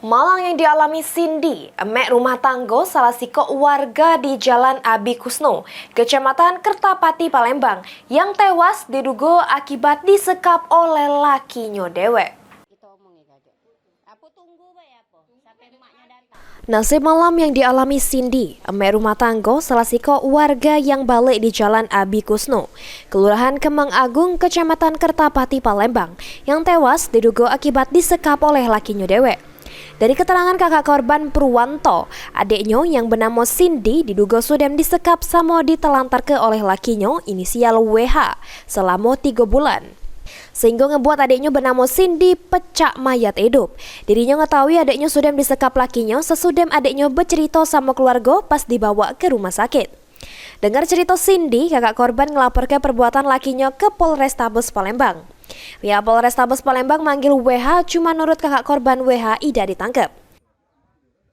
Malang yang dialami Cindy, emek rumah tangga salah siko warga di Jalan Abi Kusno, Kecamatan Kertapati, Palembang, yang tewas diduga akibat disekap oleh lakinya dewek. Nasib malam yang dialami Cindy, emek rumah tangga salah siko warga yang balik di Jalan Abi Kusno, Kelurahan Kemang Agung, Kecamatan Kertapati, Palembang, yang tewas diduga akibat disekap oleh lakinya dewek. Dari keterangan kakak korban Purwanto, adiknya yang bernama Cindy diduga sudah disekap sama ditelantarkan oleh lakinya inisial WH selama 3 bulan. Sehingga ngebuat adiknya bernama Cindy pecah mayat hidup. Dirinya ngetahui adiknya sudah disekap lakinya sesudah adiknya bercerita sama keluarga pas dibawa ke rumah sakit. Dengar cerita Cindy, kakak korban ngelaporkan perbuatan lakinya ke Polrestabes Palembang. Pihak Polrestabes Palembang manggil WH, cuma menurut kakak korban WH tidak ditangkap.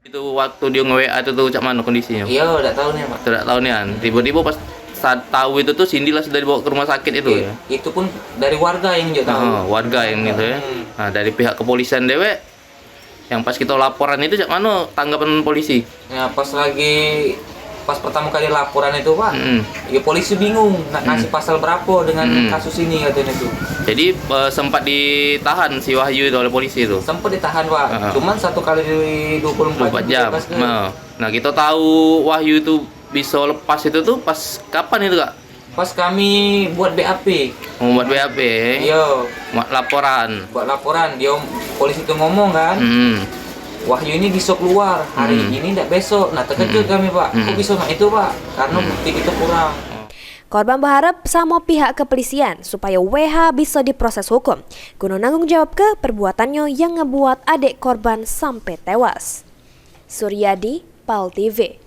Itu waktu dia nge-WA itu tuh cak mana kondisinya? Iya, udah tahu nih, Pak. Tidak tahu nih kan. Tiba-tiba pas saat tahu itu tuh Cindy lah sudah dibawa ke rumah sakit itu ya. Itu pun dari warga yang juga tahu. Warga yang gitu ya. Nah, dari pihak kepolisian dewek yang pas kita laporan itu cak mana tanggapan polisi? Ya, pas pertama kali laporan itu, Pak, ya polisi bingung nak kasih pasal berapa dengan kasus ini katanya itu. Jadi sempat ditahan si Wahyu itu oleh polisi itu. Sempat ditahan, Pak. Cuman 1 kali 24 jam. Nah, kita tahu Wahyu itu bisa lepas itu tuh pas kapan itu, Kak? Pas kami buat BAP. Membuat BAP. Iya. Laporan. Buat laporan, dia polisi itu ngomong kan. Wahyu ini bisa keluar hari ini, tidak besok. Nah, terkejut kami, Pak. Kok bisa nggak itu, Pak? Karena bukti kita kurang. Korban berharap sama pihak kepolisian supaya WH bisa diproses hukum guna nanggung jawab ke perbuatannya yang ngebuat adik korban sampai tewas. Suryadi, PAL TV.